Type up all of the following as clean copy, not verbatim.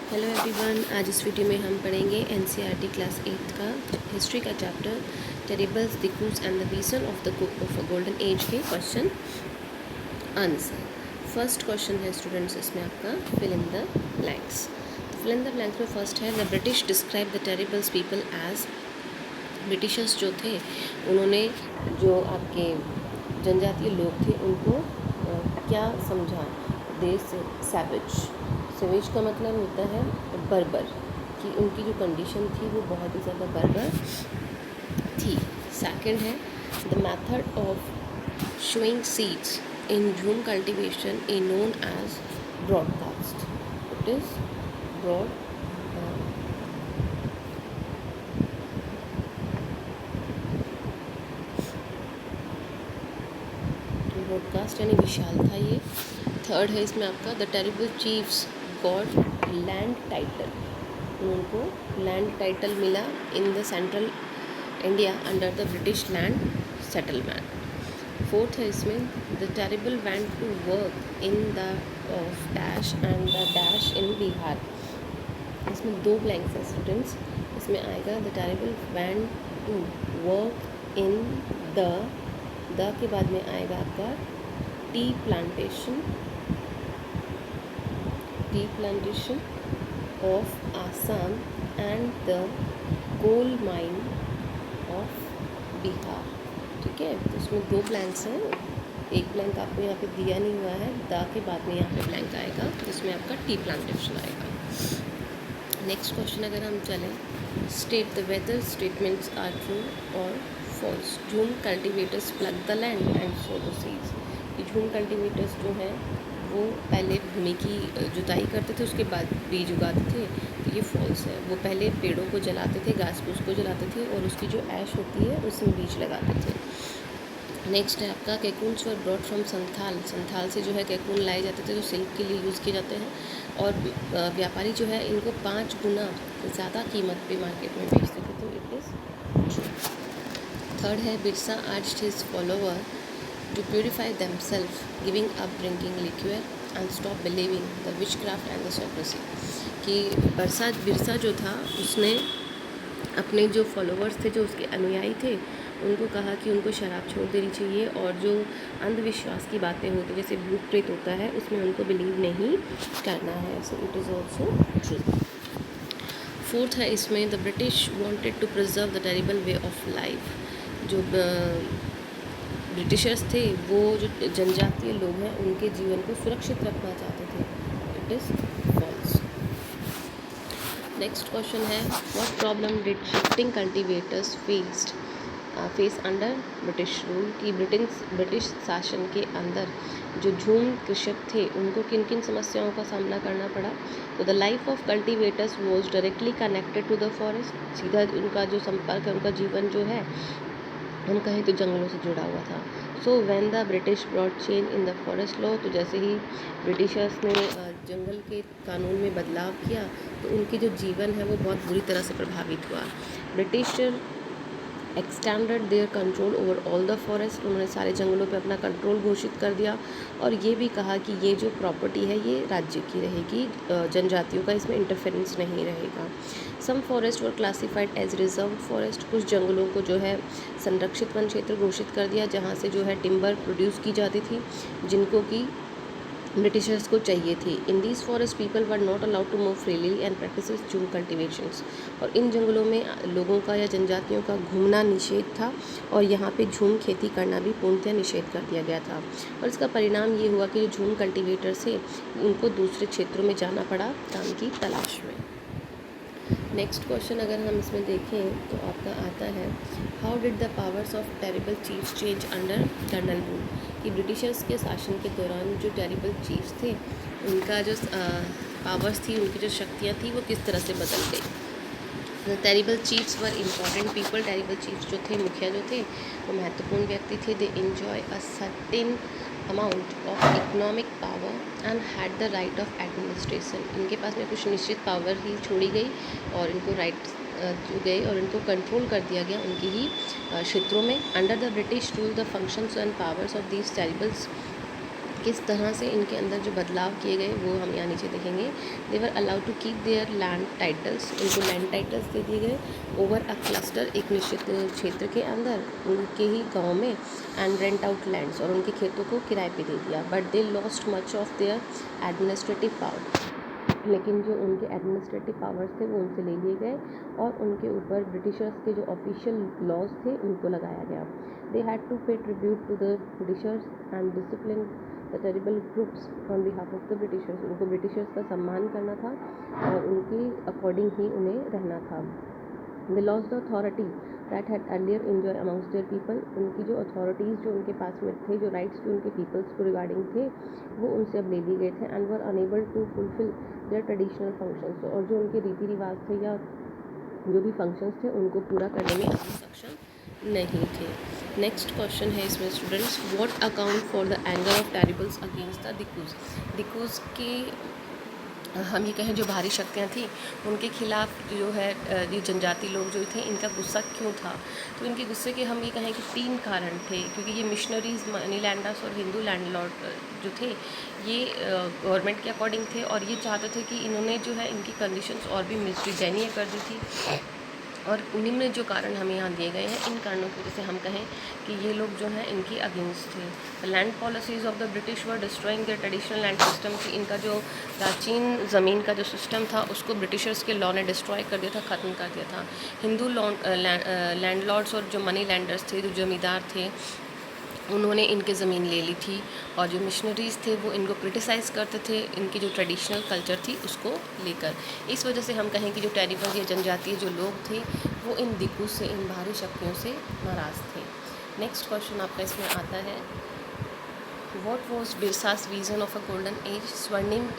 Hello everyone, आज इस video में हम पढ़ेंगे एनसीईआरटी क्लास 8 का हिस्ट्री का chapter tribals the cruise and the region of a golden age के क्वेश्चन आंसर। फर्स्ट क्वेश्चन है स्टूडेंट्स, इसमें आपका fill in the blanks. Fill in the blanks में फर्स्ट है the British describe the tribals people as. Britishers जो थे उन्होंने जो आपके जनजातीय लोग थे उनको क्या समझा? दे सैवेज। सवेज का मतलब होता है बर्बर, कि उनकी जो कंडीशन थी वो बहुत ही ज़्यादा बर्बर थी। सेकंड है the method of sowing seeds in jhum cultivation is known as broadcast. It is broadcast यानी विशाल था ये। थर्ड है इसमें आपका the tribal chiefs got land title. उनको लैंड टाइटल मिला in the central India under the British land settlement. Fourth है इसमें the terrible went to work in the of dash and the dash in Bihar. इसमें दो blanks हैं students. इसमें आएगा the terrible went to work in the के बाद में आएगा आपका tea plantation of Assam and the coal mine of Bihar. ठीक है, तो इसमें दो ब्लैंक्स हैं। एक ब्लैंक आपको यहाँ पे दिया नहीं हुआ है, द के बाद में यहाँ पे ब्लैंक आएगा, जिसमें आपका टी प्लांटेशन आएगा। नेक्स्ट क्वेश्चन अगर हम चलें, state the whether statements are true और false. Jhum cultivators plug the land and sow the seeds. ये झूम कल्टिवेटर्स जो हैं वो पहले भूमि की जुताई करते थे, उसके बाद बीज उगाते थे। तो ये फॉल्स है। वो पहले पेड़ों को जलाते थे, घास फूस को जलाते थे और उसकी जो ऐश होती है उसमें बीज लगाते थे। नेक्स्ट है आपका कैकून्स वर ब्रॉड फ्रॉम संथाल। संथाल से जो है कैकून लाए जाते थे जो सिल्क के लिए यूज़ किए जाते हैं, और व्यापारी जो है इनको 5 गुना ज़्यादा कीमत पे मार्केट में बेचते थे। तो इट इज़ ट्रू। थर्ड है Birsa urged his follower to purify themself giving up drinking liquid and stop believing the witchcraft and the secrecy. कि बिरसा जो था उसने अपने जो फॉलोवर्स थे, जो उसके अनुयायी थे, उनको कहा कि उनको शराब छोड़ देनी चाहिए और जो अंधविश्वास की बातें होती जैसे भूत प्रेत होता है उसमें उनको बिलीव नहीं करना है। So it is also true. Fourth है इसमें the British wanted to preserve the terrible way of life. जो ब्रिटिशर्स थे वो जो जनजातीय लोग हैं उनके जीवन को सुरक्षित रखना चाहते थे। It is false. Next question है what problem did shifting cultivators face under British rule. की ब्रिटिश शासन के अंदर जो झूम कृषक थे उनको किन किन समस्याओं का सामना करना पड़ा। तो the life of cultivators was directly connected to the forest. सीधा उनका जो संपर्क है, उनका जीवन जो है हम कहें तो जंगलों से जुड़ा हुआ था। So when the British broad change in the forest law, तो जैसे ही ब्रिटिशर्स ने जंगल के कानून में बदलाव किया तो उनकी जो जीवन है वो बहुत बुरी तरह से प्रभावित हुआ। Britisher extended their control over all the forest. उन्होंने सारे जंगलों पे अपना कंट्रोल घोषित कर दिया और ये भी कहा कि ये जो प्रॉपर्टी है ये राज्य की रहेगी, जनजातियों का इसमें इंटरफेरेंस नहीं रहेगा। सम फॉरेस्ट वर क्लासिफाइड एज रिजर्व फॉरेस्ट। कुछ जंगलों को जो है संरक्षित वन क्षेत्र घोषित कर दिया जहाँ से जो है टिम्बर प्रोड्यूस की जाती थी, जिनको कि ब्रिटिशर्स को चाहिए थी। In these forest people were not allowed to move freely and practise jhum cultivations. और इन जंगलों में लोगों का या जनजातियों का घूमना निषेध था और यहाँ पे झूम खेती करना भी पूर्णतः निषेध कर दिया गया था। और इसका परिणाम ये हुआ कि जो झूम कल्टिवेटर्स थे उनको दूसरे क्षेत्रों में जाना पड़ा काम की तलाश में। नेक्स्ट क्वेश्चन अगर हम इसमें देखें तो आपका आता है how did the powers of terrible chiefs change under colonial rule. कि ब्रिटिशर्स के शासन के दौरान जो टेरिबल चीफ्स थे उनका जो पावर्स थी, उनकी जो शक्तियाँ थी वो किस तरह से बदल गई। टेरिबल चीफ्स वर इम्पॉर्टेंट पीपल। टेरिबल चीफ्स जो थे, मुखिया जो थे, वो महत्वपूर्ण व्यक्ति थे। They enjoy a certain amount of economic power and had the right of administration. इनके पास में कुछ निश्चित पावर ही छोड़ी गई और इनको राइट जो गए और इनको कंट्रोल कर दिया गया उनकी ही क्षेत्रों में। Under the British rule the functions and powers of these tribals किस तरह से इनके अंदर जो बदलाव किए गए वो हम यहाँ नीचे देखेंगे। They were allowed to keep their land titles, उनको लैंड टाइटल्स दे दिए गए ओवर अ क्लस्टर, एक निश्चित क्षेत्र के अंदर उनके ही गांव में, एंड रेंट आउट लैंड्स, और उनके खेतों को किराए पे दे दिया। But they lost much of their administrative power, लेकिन जो उनके एडमिनिस्ट्रेटिव पावर्स थे वो उनसे ले लिए गए और उनके ऊपर ब्रिटिशर्स के जो ऑफिशियल लॉज थे उनको लगाया गया। They had to pay tribute to the Britishers and discipline the terrible groups on behalf of the Britishers, उनको ब्रिटिशर्स का सम्मान करना था और उनके अकॉर्डिंग ही उन्हें रहना था। They lost the authority that had earlier enjoy amongst their people, उनकी जो अथॉरिटीज़ जो उनके पास में थे, जो राइट्स जो उनके पीपल्स को रिगार्डिंग थे वो उनसे अब ले लिए गए थे। And were unable to fulfil their traditional functions, और जो उनके रीति रिवाज थे या जो भी फंक्शंस थे उनको पूरा करने में अभी सक्षम नहीं थे। नेक्स्ट क्वेश्चन है इसमें students, what account for the anger of tribals against the dikus. Dikus के हम ये कहें जो भारी शक्तियाँ थी उनके खिलाफ जो है ये जनजाति लोग जो थे इनका गुस्सा क्यों था, तो इनके गुस्से के हम ये कहें कि 3 कारण थे। क्योंकि ये मिशनरीज, मनी लैंडर्स और हिंदू लैंडलॉर्ड जो थे ये गवर्नमेंट के अकॉर्डिंग थे और ये चाहते थे कि इन्होंने जो है इनकी कंडीशंस और भी दयनीय कर दी थी। और उन्हीं में जो कारण हमें यहाँ दिए गए हैं, इन कारणों की वजह से हम कहें कि ये लोग जो हैं इनकी अगेंस्ट थे। Land policies of the British were destroying the traditional land system, कि इनका जो प्राचीन ज़मीन का जो सिस्टम था उसको ब्रिटिशर्स के लॉ ने डिस्ट्रॉय कर दिया था, ख़त्म कर दिया था। हिंदू लैंडलॉर्ड्स और जो मनी लैंडर्स थे, जो जमींदार थे, उन्होंने इनके ज़मीन ले ली थी और जो मिशनरीज़ थे वो इनको क्रिटिसाइज़ करते थे इनकी जो ट्रेडिशनल कल्चर थी उसको लेकर। इस वजह से हम कहें कि जो टेरिबल या जनजातीय जो लोग थे वो इन दिक्कत से, इन भारी शक्तियों से नाराज़ थे। नेक्स्ट क्वेश्चन आपका इसमें आता है, what was Birsa's vision of a golden age, स्वर्णिम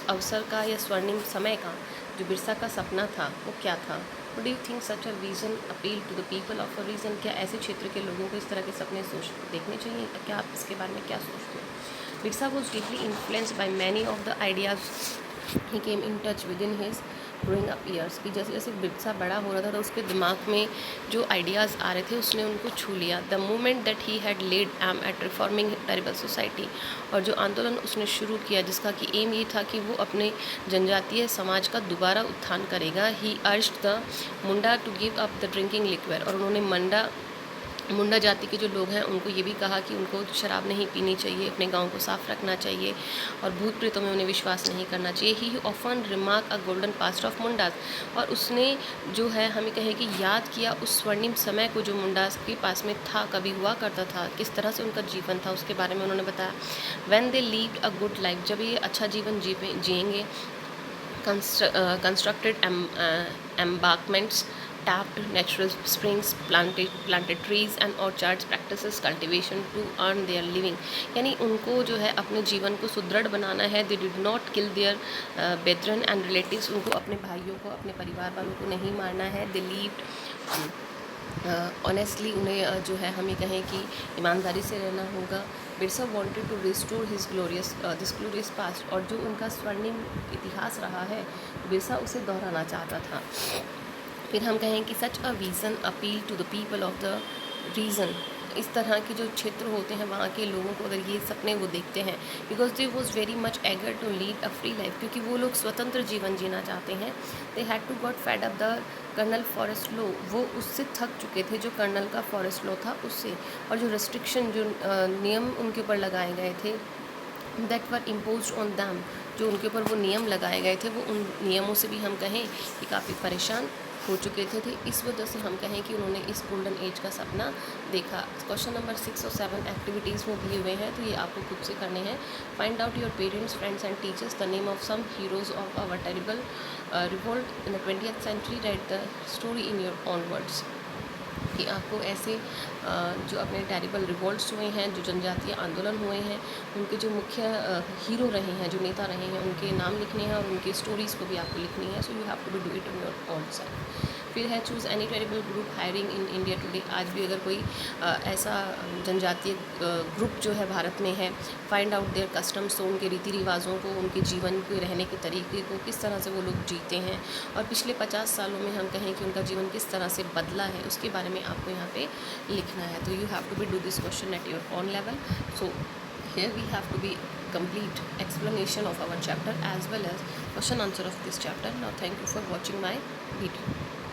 अवसर का या स्वर्णिम समय का जो बिरसा का सपना था वो क्या था। What do you think such a vision appeal to the people of a region, क्या ऐसे क्षेत्र के लोगों को इस तरह के सपने देखने चाहिए, क्या आप इसके बारे में क्या सोचते हो। Birsa was deeply influenced by many of the ideas he came in touch with in his growing up years, कि जैसे जैसे बिरसा बड़ा हो रहा था तो उसके दिमाग में जो आइडियाज़ आ रहे थे उसने उनको छू लिया। The movement that he had led aim at reforming terrible society, और जो आंदोलन उसने शुरू किया जिसका कि एम ये था कि वो अपने जनजातीय समाज का दोबारा उत्थान करेगा। He urged the Munda to give up the drinking liquor, और उन्होंने मुंडा जाति के जो लोग हैं उनको ये भी कहा कि उनको शराब नहीं पीनी चाहिए, अपने गांव को साफ़ रखना चाहिए और भूत प्रेतों में उन्हें विश्वास नहीं करना चाहिए। ही often remark a golden past of Mundas, और उसने जो है हमें कहे कि याद किया उस स्वर्णिम समय को जो मुंडास के पास में था, कभी हुआ करता था, किस तरह से उनका जीवन था उसके बारे में उन्होंने बताया। When they levied a good life, जब ये अच्छा जीवन जिएंगे, constructed embankments, tapped natural springs, planted trees and orchards, practices cultivation to earn their living, यानी उनको जो है अपने जीवन को सुदृढ़ बनाना है। they did not kill their brethren and relatives, उनको अपने भाइयों को, अपने परिवार वालों को नहीं मारना है। they lived ऑनेस्टली, उन्हें जो है हम ये कहें कि ईमानदारी से रहना होगा। Birsa wanted to restore his this glorious past, और जो उनका स्वर्णिम इतिहास रहा है बिरसा उसे दोहराना चाहता था। फिर हम कहें कि such a vision appeal to the people of the region, इस तरह के जो क्षेत्र होते हैं वहाँ के लोगों को अगर ये सपने वो देखते हैं, because they was very much eager to lead a free life, क्योंकि वो लोग स्वतंत्र जीवन जीना चाहते हैं। They had to got fed up the colonial forest law, वो उससे थक चुके थे जो कर्नल का फॉरेस्ट लॉ था उससे, और जो रेस्ट्रिक्शन, जो नियम उनके ऊपर लगाए गए थे, that were imposed on them, जो उनके ऊपर वो नियम लगाए गए थे वो उन नियमों से भी हम कहें कि काफ़ी परेशान हो चुके थे। इस वजह से हम कहें कि उन्होंने इस गोल्डन एज का सपना देखा। क्वेश्चन नंबर 6 और 7 एक्टिविटीज़ में दिए हुए हैं, तो ये आपको खुद से करने हैं। Find out your parents, friends and teachers the name of some heroes of our terrible revolt in the 20th century, write the story in your own words, कि आपको ऐसे जो अपने टेरिबल रिवोल्ट्स हुए हैं, जो जनजातीय आंदोलन हुए हैं, उनके जो मुख्य हीरो रहे हैं, जो नेता रहे हैं, उनके नाम लिखने हैं और उनकी स्टोरीज़ को भी आपको लिखनी है। So you have to do it on your own self. फिर है choose any terrible group hiring in India today, आज भी अगर कोई ऐसा जनजातीय ग्रुप जो है भारत में है, फाइंड आउट देयर कस्टम्स, तो उनके रीति रिवाज़ों को, उनके जीवन के रहने के तरीके को, किस तरह से वो लोग जीते हैं, और पिछले 50 सालों में हम कहें कि उनका जीवन किस तरह से बदला है, उसके बारे में आपको यहाँ पे लिखना है। तो you have to be do this question at your own level. So here we have to be complete explanation of our chapter as well as question answer of this chapter. Now thank you for watching my video.